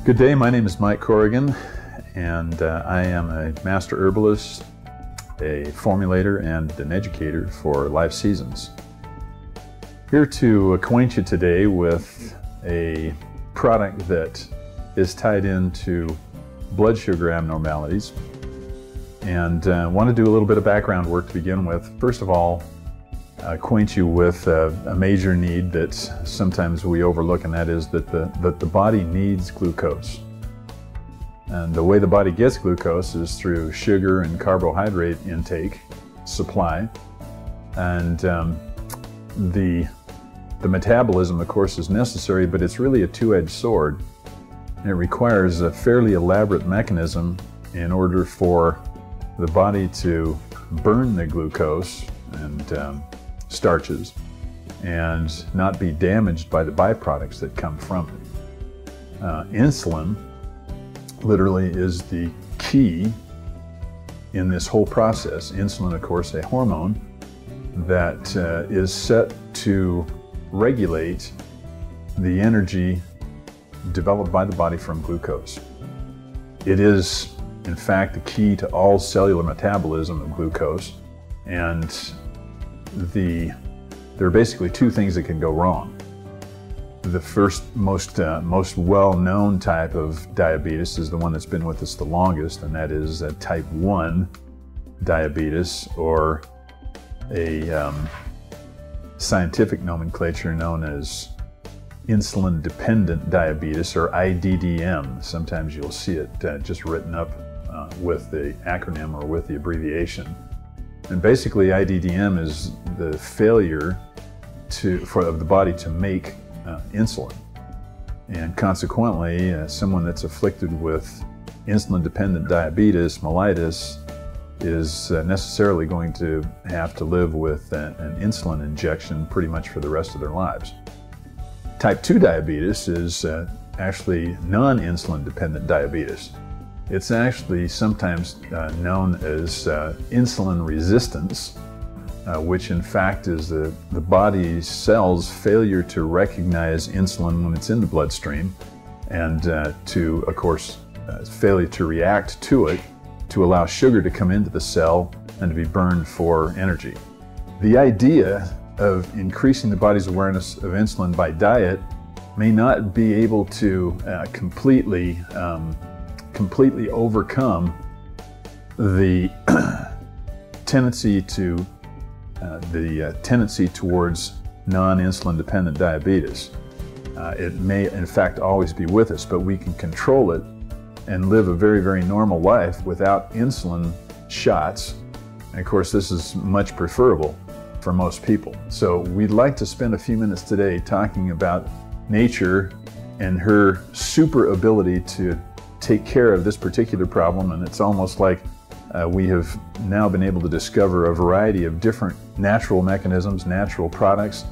Good day, my name is Mike Corrigan, and I am a master herbalist, a formulator, and an educator for Life Seasons. Here to acquaint you today with a product that is tied into blood sugar abnormalities, and want to do a little bit of background work to begin with. First of all, acquaint you with a major need that sometimes we overlook, and that is that the body needs glucose. And the way the body gets glucose is through sugar and carbohydrate intake, supply, and the metabolism, of course, is necessary, but it's really a two-edged sword. And it requires a fairly elaborate mechanism in order for the body to burn the glucose and starches and not be damaged by the byproducts that come from it. Insulin literally is the key in this whole process. Insulin, of course, a hormone that is set to regulate the energy developed by the body from glucose. It is, in fact, the key to all cellular metabolism of glucose, and there are basically two things that can go wrong. The first, most well-known type of diabetes is the one that's been with us the longest, and that is type 1 diabetes, or a scientific nomenclature known as insulin-dependent diabetes, or IDDM. Sometimes you'll see it just written up with the acronym or with the abbreviation. And basically, IDDM is the failure of the body to make insulin. And consequently, someone that's afflicted with insulin-dependent diabetes, mellitus, is necessarily going to have to live with an insulin injection pretty much for the rest of their lives. Type 2 diabetes is actually non-insulin dependent diabetes. It's actually sometimes known as insulin resistance, which in fact is the body's cells' failure to recognize insulin when it's in the bloodstream, and to, of course, failure to react to it to allow sugar to come into the cell and to be burned for energy. The idea of increasing the body's awareness of insulin by diet may not be able to completely overcome the tendency towards non-insulin dependent diabetes. It may in fact always be with us, but we can control it and live a very, very normal life without insulin shots. And of course, this is much preferable for most people. So we'd like to spend a few minutes today talking about nature and her super ability to take care of this particular problem. And it's almost like we have now been able to discover a variety of different natural mechanisms, natural products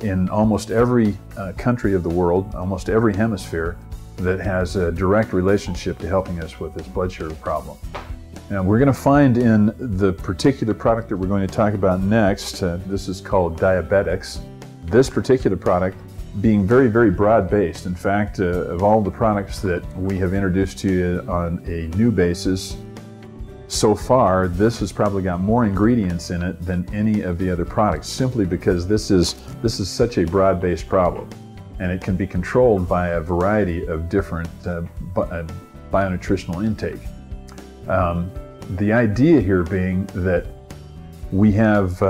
in almost every country of the world, almost every hemisphere, that has a direct relationship to helping us with this blood sugar problem. Now, we're going to find in the particular product that we're going to talk about next, this is called Diabet-X, this particular product being very, very broad-based. In fact, of all the products that we have introduced to you on a new basis, so far, this has probably got more ingredients in it than any of the other products, simply because this is such a broad-based problem, and it can be controlled by a variety of different bionutritional intake. The idea here being that we have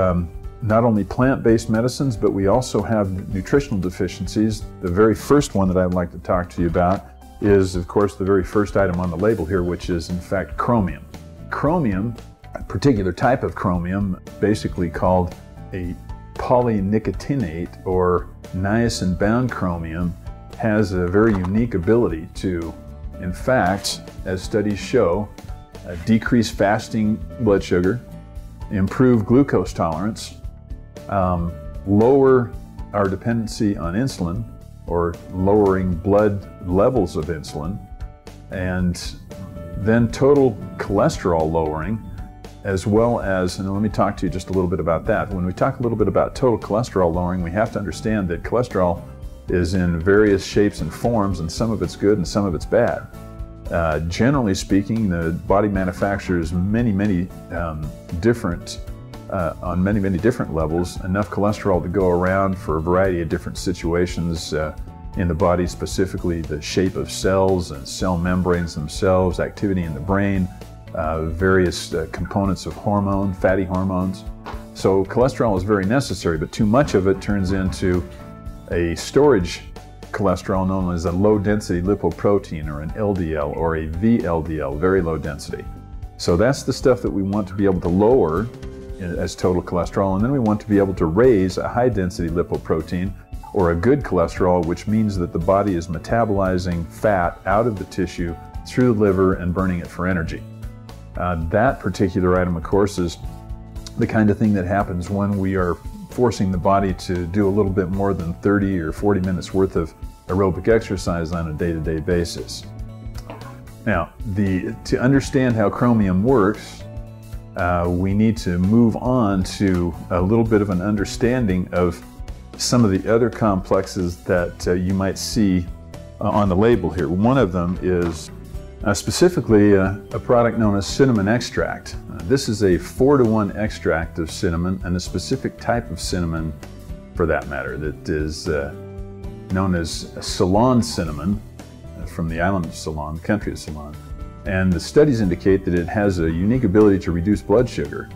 not only plant-based medicines, but we also have nutritional deficiencies. The very first one that I'd like to talk to you about is, of course, the very first item on the label here, which is, in fact, chromium. Chromium, a particular type of chromium, basically called a polynicotinate or niacin-bound chromium, has a very unique ability to, in fact, as studies show, decrease fasting blood sugar, improve glucose tolerance, lower our dependency on insulin, or lowering blood levels of insulin, and then total cholesterol lowering, as well as, and let me talk to you just a little bit about that. When we talk a little bit about total cholesterol lowering, we have to understand that cholesterol is in various shapes and forms, and some of it's good and some of it's bad. Generally speaking, the body manufactures on many different levels, enough cholesterol to go around for a variety of different situations in the body, specifically the shape of cells and cell membranes themselves, activity in the brain, various components of hormone, fatty hormones. So cholesterol is very necessary, but too much of it turns into a storage cholesterol known as a low-density lipoprotein, or an LDL, or a VLDL, very low density. So that's the stuff that we want to be able to lower as total cholesterol, and then we want to be able to raise a high-density lipoprotein, or a good cholesterol, which means that the body is metabolizing fat out of the tissue through the liver and burning it for energy. That particular item, of course, is the kind of thing that happens when we are forcing the body to do a little bit more than 30 or 40 minutes worth of aerobic exercise on a day-to-day basis. Now, to understand how chromium works, we need to move on to a little bit of an understanding of some of the other complexes that you might see on the label here. One of them is specifically a product known as cinnamon extract. This is a 4-to-1 extract of cinnamon, and a specific type of cinnamon for that matter, that is known as Ceylon cinnamon, from the island of Ceylon, the country of Ceylon. And the studies indicate that it has a unique ability to reduce blood sugar,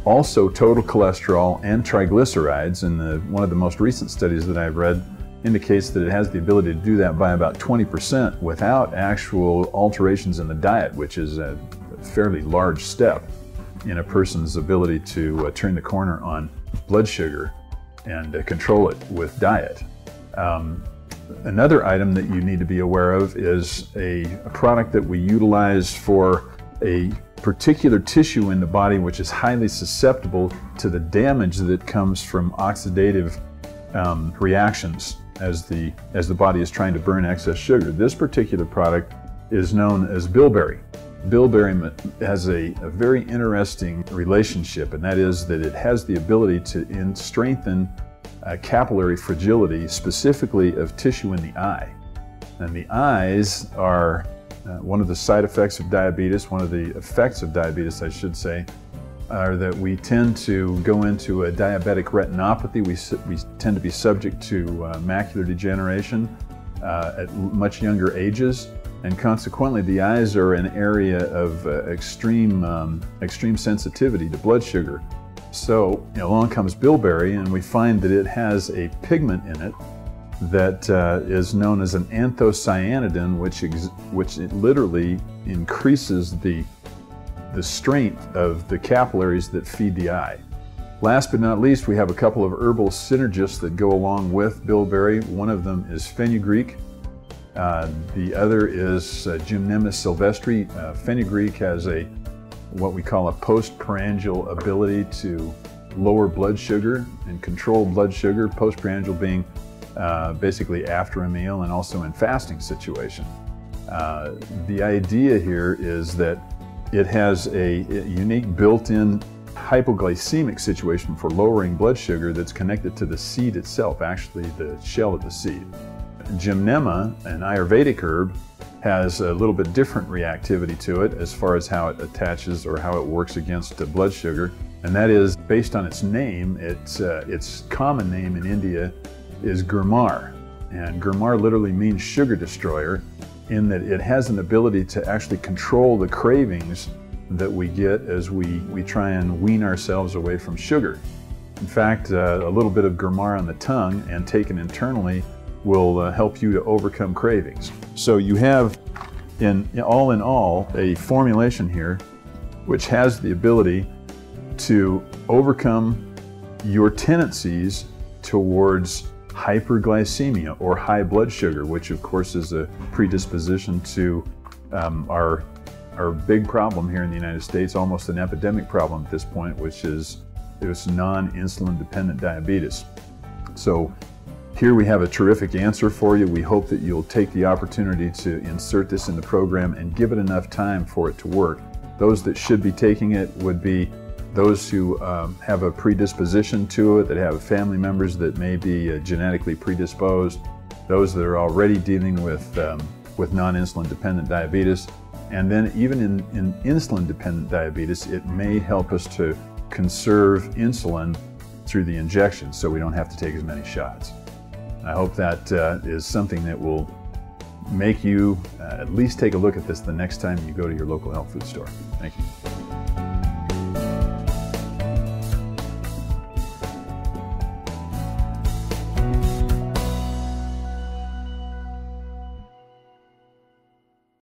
also total cholesterol and triglycerides, and one of the most recent studies that I've read indicates that it has the ability to do that by about 20% without actual alterations in the diet, which is a fairly large step in a person's ability to turn the corner on blood sugar and control it with diet. Another item that you need to be aware of is a product that we utilize for a particular tissue in the body which is highly susceptible to the damage that comes from oxidative reactions as the body is trying to burn excess sugar. This particular product is known as bilberry. Bilberry has a very interesting relationship, and that is that it has the ability to strengthen capillary fragility, specifically of tissue in the eye. And the eyes are one of the side effects of diabetes, one of the effects of diabetes, I should say, are that we tend to go into a diabetic retinopathy. We tend to be subject to macular degeneration at much younger ages, and consequently the eyes are an area of extreme sensitivity to blood sugar. So along comes bilberry, and we find that it has a pigment in it that is known as an anthocyanidin, which it literally increases the strength of the capillaries that feed the eye. Last but not least, we have a couple of herbal synergists that go along with bilberry. One of them is fenugreek. The other is Gymnema sylvestre. Fenugreek has what we call a postprandial ability to lower blood sugar and control blood sugar, postprandial being basically after a meal and also in fasting situation. The idea here is that it has a unique built-in hypoglycemic situation for lowering blood sugar that's connected to the seed itself, actually the shell of the seed. Gymnema, an Ayurvedic herb, has a little bit different reactivity to it as far as how it attaches or how it works against blood sugar, and that is based on its name. Its common name in India is gurmar, and gurmar literally means sugar destroyer, in that it has an ability to actually control the cravings that we get as we try and wean ourselves away from sugar. In fact, a little bit of gurmar on the tongue and taken internally will help you to overcome cravings. So you have, in all, a formulation here which has the ability to overcome your tendencies towards hyperglycemia or high blood sugar, which of course is a predisposition to our big problem here in the United States, almost an epidemic problem at this point, which is non-insulin dependent diabetes. So here we have a terrific answer for you. We hope that you'll take the opportunity to insert this in the program and give it enough time for it to work. Those that should be taking it would be those who have a predisposition to it, that have family members that may be genetically predisposed, those that are already dealing with non-insulin dependent diabetes. And then even in insulin dependent diabetes, it may help us to conserve insulin through the injection so we don't have to take as many shots. I hope that is something that will make you at least take a look at this the next time you go to your local health food store. Thank you.